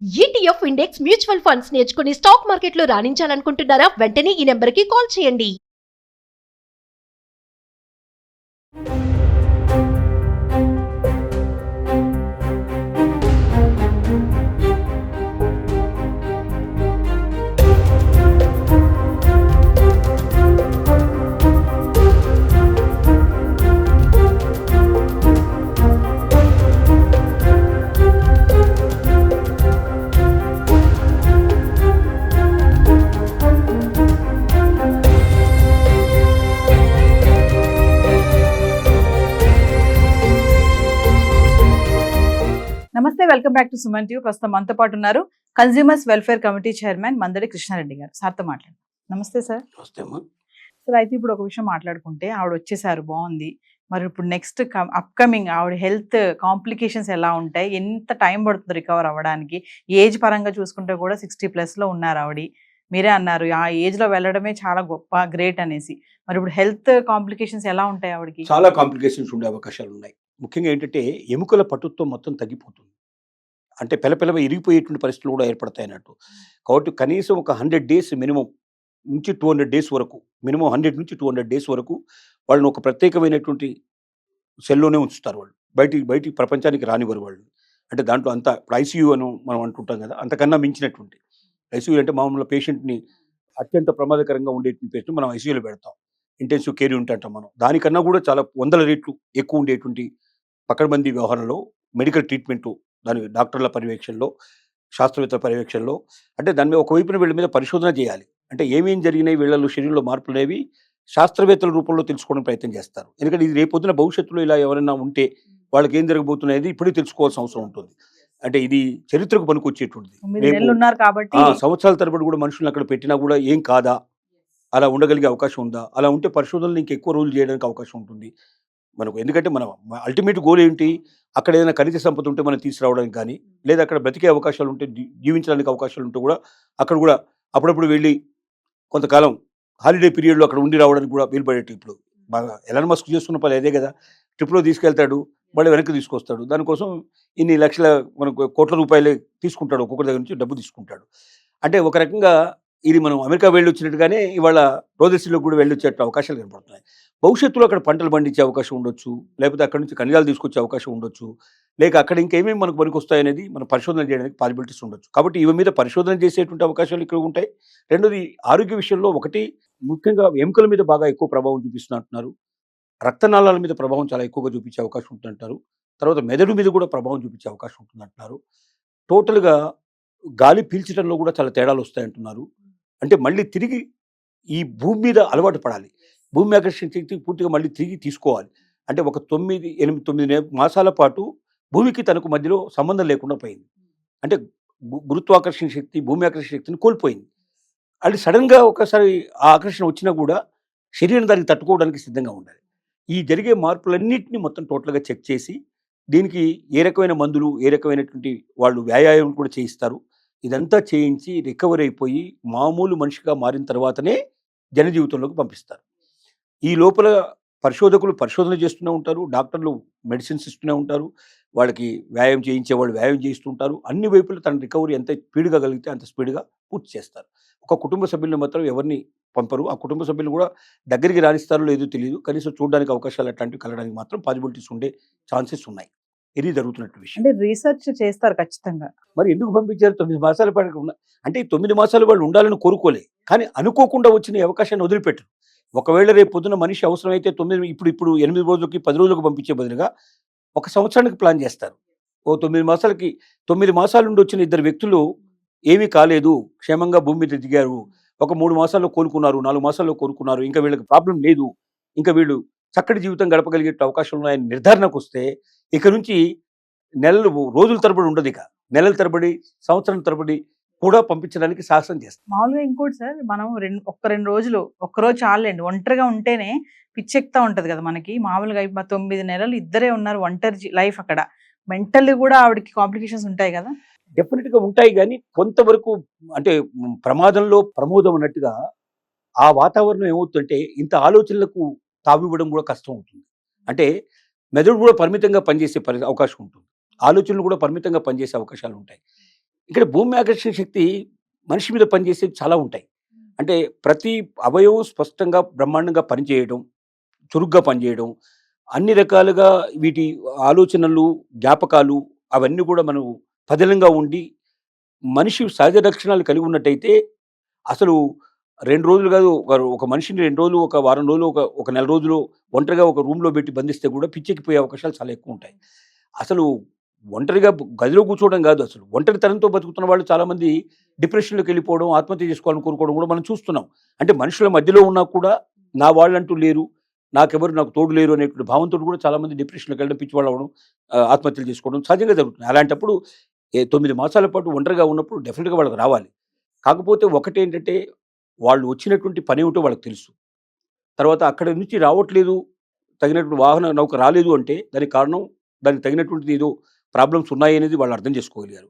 ETF index mutual funds నేర్చుకుని stock మార్కెట్లో రాణించాలనుకుంటున్నారా? వెంటనే ఈ నెంబర్కి కాల్ చేయండి. నమస్తే, welcome back to Suman TV. ప్రస్తుతం మనతో పాటు ఉన్నారు consumers welfare committee chairman Mandadi Krishnareddy గారు. సార్తో మాట్లాడు. నమస్తే సార్. సార్, అయితే ఇప్పుడు ఒక విషయం మాట్లాడుకుంటే, ఆవిడ వచ్చేసారు, బాగుంది. మరి ఇప్పుడు నెక్స్ట్ అప్కమింగ్ ఆవిడ హెల్త్ కాంప్లికేషన్స్ ఎలా ఉంటాయి, ఎంత టైం పడుతుంది రికవర్ అవ్వడానికి? ఏజ్ పరంగా చూసుకుంటే కూడా 60+ ఉన్నారు ఆవిడ. మీరే అన్నారు ఆ ఏజ్ లో వెళ్ళడమే చాలా గొప్ప, గ్రేట్ అనేసి. మరి ఇప్పుడు హెల్త్ కాంప్లికేషన్స్ ఎలా ఉంటాయి ఆవిడకి? చాలా కాంప్లికేషన్స్ ఉండే అవకాశాలు ఉన్నాయి. ముఖ్యంగా ఏంటంటే ఎముకల పటుత్వం మొత్తం తగ్గిపోతుంది. అంటే పిల్లపిల్లగా ఇరిగిపోయేటువంటి పరిస్థితులు కూడా ఏర్పడతాయి అన్నట్టు. కాబట్టి కనీసం ఒక 100 డేస్ మినిమం నుంచి 200 డేస్ వరకు, మినిమం 100 నుంచి 200 డేస్ వరకు వాళ్ళని ఒక ప్రత్యేకమైనటువంటి సెల్లోనే ఉంచుతారు. వాళ్ళు బయటికి ప్రపంచానికి రానివ్వరు వాళ్ళు. అంటే దాంట్లో అంతా ఇప్పుడు ఐసీయూ అని మనం అంటుంటాం కదా, అంతకన్నా మించినటువంటి ఐసీయూ. అంటే మామూలుగా పేషెంట్ని అత్యంత ప్రమాదకరంగా ఉండేటువంటి పేషెంట్ మనం ఐసీయూలో పెడతాం, ఇంటెన్సివ్ కేర్ యూనిట్ అంటాం మనం. దానికన్నా కూడా చాలా 100 రెట్లు ఎక్కువ ఉండేటువంటి పకడ్బందీ వ్యవహారంలో మెడికల్ ట్రీట్మెంటు, దాని డాక్టర్ల పర్యవేక్షణలో, శాస్త్రవేత్తల పర్యవేక్షణలో. అంటే దాని మీద ఒకవైపున వీళ్ళ మీద పరిశోధన చేయాలి. అంటే ఏమేం జరిగినాయి, వీళ్ళలో శరీరంలో మార్పులు అనేవి శాస్త్రవేత్తల రూపంలో తెలుసుకోవడానికి ప్రయత్నం చేస్తారు. ఎందుకంటే ఇది రేపొద్దున భవిష్యత్తులో ఇలా ఎవరైనా ఉంటే వాళ్ళకి ఏం జరగబోతున్నది ఇప్పుడే తెలుసుకోవాల్సిన అవసరం ఉంటుంది. అంటే ఇది చరిత్రకు పనికొచ్చేటువంటిది. సంవత్సరాల తరబడి కూడా మనుషులను అక్కడ పెట్టినా కూడా ఏం కాదా, అలా ఉండగలిగే అవకాశం ఉందా, అలా ఉంటే పరిశోధనలు ఇంకెక్కువ రోజులు చేయడానికి అవకాశం ఉంటుంది మనకు. ఎందుకంటే మన అల్టిమేట్ గోల్ ఏంటి, అక్కడ ఏదైనా ఖనిజ సంపద ఉంటే మనం తీసుకురావడానికి కానీ, లేదా అక్కడ బ్రతికే అవకాశాలు ఉంటే, జీవించడానికి అవకాశాలు ఉంటే కూడా అక్కడ కూడా అప్పుడప్పుడు వెళ్ళి కొంతకాలం హాలిడే పీరియడ్లో అక్కడ ఉండి రావడానికి కూడా వీలుపడేట్టు. ఇప్పుడు బాగా ఎలాన్ మస్క్ చేస్తున్న పని అదే కదా, ట్రిప్లో తీసుకెళ్తాడు, మళ్ళీ వెనక్కి తీసుకొస్తాడు. దానికోసం ఇన్ని లక్షల మనకు కోట్ల రూపాయలే తీసుకుంటాడు, ఒక్కొక్కరి దగ్గర నుంచి డబ్బు తీసుకుంటాడు. అంటే ఒక రకంగా ఇది మనం అమెరికా వెళ్ళి వచ్చినట్టుగానే ఇవాళ రోజెస్లో కూడా వెళ్ళి వచ్చే అవకాశాలు కనపడుతున్నాయి. భవిష్యత్తులో అక్కడ పంటలు పండించే అవకాశం ఉండొచ్చు, లేకపోతే అక్కడ నుంచి ఖనిజాలు తీసుకొచ్చే అవకాశం ఉండొచ్చు, లేక అక్కడ ఇంకేమేమి మనకు పనికొస్తాయనేది మనం పరిశోధన చేయడానికి పాసిబిలిటీస్ ఉండొచ్చు. కాబట్టి ఇవి మీద పరిశోధన చేసేటువంటి అవకాశాలు ఇక్కడ ఉంటాయి. రెండోది ఆరోగ్య విషయంలో ఒకటి ముఖ్యంగా ఎముకల మీద బాగా ఎక్కువ ప్రభావం చూపిస్తున్నట్టున్నారు. రక్తనాళాల మీద ప్రభావం చాలా ఎక్కువగా చూపించే అవకాశం ఉంటుందంటారు. తర్వాత మెదడు మీద కూడా ప్రభావం చూపించే అవకాశం ఉంటుందంటున్నారు. టోటల్గా గాలి పీల్చడంలో కూడా చాలా తేడాలు వస్తాయంటున్నారు. అంటే మళ్ళీ తిరిగి ఈ భూమి మీద అలవాటు పడాలి, భూమి ఆకర్షణ శక్తి పూర్తిగా మళ్ళీ తిరిగి తీసుకోవాలి. అంటే ఒక 9 మాసాల పాటు భూమికి తనకు మధ్యలో సంబంధం లేకుండా పోయింది. అంటే గురుత్వాకర్షణ శక్తి, భూమి ఆకర్షణ శక్తిని కోల్పోయింది. అది సడన్గా ఒకసారి ఆ ఆకర్షణ వచ్చినా కూడా శరీరం దానికి తట్టుకోవడానికి సిద్ధంగా ఉండాలి. ఈ జరిగే మార్పులన్నింటినీ మొత్తం టోటల్గా చెక్ చేసి దీనికి ఏ రకమైన మందులు, ఏ రకమైనటువంటి వాళ్ళు వ్యాయామం కూడా చేయిస్తారు. ఇదంతా చేయించి రికవర్ అయిపోయి మామూలు మనిషిగా మారిన తర్వాతనే జనజీవితంలోకి పంపిస్తారు. ఈ లోపల పరిశోధకులు పరిశోధన చేస్తూనే ఉంటారు, డాక్టర్లు మెడిసిన్స్ ఇస్తూనే ఉంటారు, వాళ్ళకి వ్యాయామం చేయించే వాళ్ళు వ్యాయామం చేస్తూ ఉంటారు. అన్ని వైపులు తన రికవరీ ఎంత స్పీడ్గా కలిగితే అంత స్పీడ్గా పూర్తి చేస్తారు. ఒక కుటుంబ సభ్యులను మాత్రం ఎవరిని పంపరు. ఆ కుటుంబ సభ్యులు కూడా దగ్గరికి రాణిస్తారో లేదో తెలియదు, కనీసం చూడడానికి అవకాశాలు అట్లాంటివి కలగడానికి మాత్రం పాసిబిలిటీస్ ఉండే ఛాన్సెస్ ఉన్నాయి. ఇది జరుగుతున్నట్టు విషయం. అంటే రీసెర్చ్ చేస్తారు ఖచ్చితంగా. మరి ఎందుకు పంపించారు 9 మాసాల పాటు? అంటే 9 మాసాలు వాళ్ళు ఉండాలని కోరుకోలే, కానీ అనుకోకుండా వచ్చిన అవకాశాన్ని వదిలిపెట్టరు. ఒకవేళ రేపు పొద్దున మనిషి అవసరమైతే 9 ఇప్పుడు 8 రోజులకి 10 రోజులకు పంపించే బదులుగా 1 సంవత్సరానికి ప్లాన్ చేస్తారు. ఓ 9 మాసాలకి 9 మాసాల నుండి వచ్చిన 2 వ్యక్తులు ఏమీ కాలేదు, క్షేమంగా భూమి మీద దిగారు, ఒక 3 మాసాల్లో కోలుకున్నారు, 4 మాసాల్లో కోలుకున్నారు, ఇంకా వీళ్ళకి ప్రాబ్లం లేదు, ఇంకా వీళ్ళు చక్కటి జీవితం గడపగలిగే అవకాశం ఉన్నాయని నిర్ధారణకు వస్తే ఇక నుంచి నెలలు, రోజుల తరబడి ఉండదు, ఇక నెలల తరబడి, సంవత్సరం తరబడి కూడా పంపించడానికి సాహసం చేస్తాం. మామూలుగా ఇంకోటి సార్, మనం 2 రోజులు, ఒక్కరోజు చాలండి, ఒంటరిగా ఉంటేనే పిచ్చెక్తా ఉంటది కదా మనకి. మామూలుగా 9 నెలలు ఇద్దరే ఉన్నారు, ఒంటరి లైఫ్. అక్కడ మెంటల్లీ కూడా ఆవిడకి కాంప్లికేషన్స్ ఉంటాయి కదా? డెఫినెట్గా ఉంటాయి, కానీ కొంతవరకు అంటే ప్రమాదంలో ప్రమోదం అన్నట్టుగా ఆ వాతావరణం ఏమవుతుందంటే ఇంత ఆలోచనలకు తావివ్వడం కూడా కష్టం అవుతుంది. అంటే మెదడు కూడా పరిమితంగా పనిచేసే అవకాశం ఉంటుంది, ఆలోచనలు కూడా పరిమితంగా పనిచేసే అవకాశాలు ఉంటాయి. ఇక్కడ భూమి ఆకర్షణ శక్తి మనిషి మీద పనిచేసేవి చాలా ఉంటాయి. అంటే ప్రతి అవయవం స్పష్టంగా బ్రహ్మాండంగా పనిచేయడం, చురుగ్గా పనిచేయడం, అన్ని రకాలుగా వీటి ఆలోచనలు, జ్ఞాపకాలు అవన్నీ కూడా మనం పదిలంగా ఉండి మనిషి సహజ లక్షణాలు కలిగి ఉన్నట్టయితే అసలు 2 రోజులు కాదు, ఒక మనిషిని 2 రోజులు, ఒక వారం రోజులు, ఒక నెల రోజులు ఒంటరిగా ఒక రూమ్‌లో పెట్టి బంధిస్తే కూడా పిచ్చెక్కిపోయే అవకాశాలు చాలా ఎక్కువ ఉంటాయి. అసలు ఒంటరిగా గదిలో కూర్చోవడం కాదు, అసలు ఒంటరితనంతో బతుకుతున్న వాళ్ళు చాలామంది డిప్రెషన్‌లోకి వెళ్ళిపోవడం, ఆత్మహత్య చేసుకోవాలని కోరుకోవడం కూడా మనం చూస్తున్నాం. అంటే మనుషుల మధ్యలో ఉన్నా కూడా నా వాళ్ళంటూ లేరు, నాకు తోడు లేరు అనేటువంటి భావంతో కూడా చాలామంది డిప్రెషన్‌లోకి వెళ్ళడం, పిచ్చివాళ్ళు అవ్వడం, ఆత్మహత్యలు చేసుకోవడం సహజంగా జరుగుతుంది. అలాంటప్పుడు 9 మాసాల పాటు ఒంటరిగా ఉన్నప్పుడు డెఫినెట్‌గా వాళ్ళకి రావాలి. కాకపోతే ఒకటేంటంటే వాళ్ళు వచ్చినటువంటి పనేమిటో వాళ్ళకి తెలుసు. తర్వాత అక్కడి నుంచి రావట్లేదు, తగినటువంటి వాహన నౌక రాలేదు అంటే దానికి కారణం, దానికి తగినటువంటిది ఏదో ప్రాబ్లమ్స్ ఉన్నాయనేది వాళ్ళు అర్థం చేసుకోగలిగారు.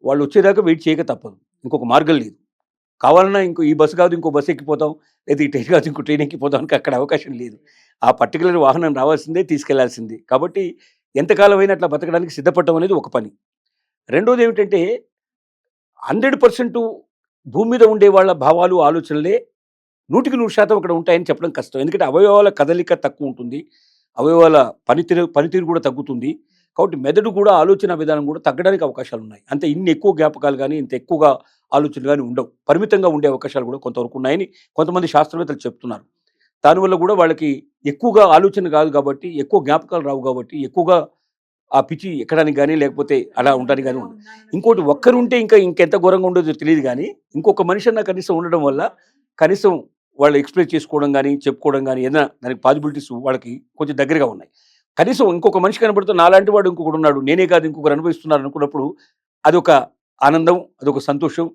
వాళ్ళు వచ్చేదాకా వెయిట్ చేయక తప్పదు. ఇంకొక మార్గం లేదు. కావాలన్నా ఈ బస్సు కాదు ఇంకో బస్సు ఎక్కిపోతాం, లేదా ఈ ట్రైన్ కాదు ఇంకో ట్రైన్ ఎక్కిపోతాం అని అక్కడ అవకాశం లేదు. ఆ పర్టికులర్ వాహనం రావాల్సిందే, తీసుకెళ్లాల్సిందే. కాబట్టి ఎంతకాలమైనా అట్లా బతకడానికి సిద్ధపడటం అనేది ఒక పని. రెండోది ఏమిటంటే 100% భూమి మీద ఉండే వాళ్ళ భావాలు, ఆలోచనలే 100% అక్కడ ఉంటాయని చెప్పడం కష్టం. ఎందుకంటే అవయవాల కదలిక తక్కువ ఉంటుంది, అవయవాల పనితీరు కూడా తగ్గుతుంది. కాబట్టి మెదడు కూడా, ఆలోచన విధానం కూడా తగ్గడానికి అవకాశాలు ఉన్నాయి. అంతే ఇన్ని ఎక్కువ జ్ఞాపకాలు కానీ, ఇంత ఎక్కువగా ఆలోచనలు కానీ ఉండవు. పరిమితంగా ఉండే అవకాశాలు కూడా కొంతవరకు ఉన్నాయని కొంతమంది శాస్త్రవేత్తలు చెప్తున్నారు. దానివల్ల కూడా వాళ్ళకి ఎక్కువగా ఆలోచన కాదు కాబట్టి, ఎక్కువ జ్ఞాపకాలు రావు కాబట్టి, ఎక్కువగా ఆ పిచ్చి ఎక్కడానికి కానీ, లేకపోతే అలా ఉండడానికి కానీ ఉండదు. ఇంకోటి ఒక్కరుంటే ఇంకెంత ఘోరంగా ఉండదో తెలియదు కానీ, ఇంకొక మనిషి అన్న కనీసం ఉండడం వల్ల కనీసం వాళ్ళు ఎక్స్ప్రెస్ చేసుకోవడం కానీ, చెప్పుకోవడం కానీ, ఏదైనా దానికి పాసిబిలిటీస్ వాళ్ళకి కొంచెం దగ్గరగా ఉన్నాయి. కనీసం ఇంకొక మనిషి కనబడితే నాలాంటి వాడు ఇంకొకడు ఉన్నాడు, నేనే కాదు ఇంకొకరు అనుభవిస్తున్నారు అనుకున్నప్పుడు అదొక ఆనందం, అదొక సంతోషం.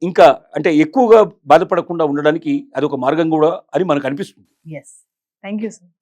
ఇంకా అంటే ఎక్కువగా బాధపడకుండా ఉండడానికి అదొక మార్గం కూడా అని మనకు అనిపిస్తుంది. ఎస్. Thank you sir.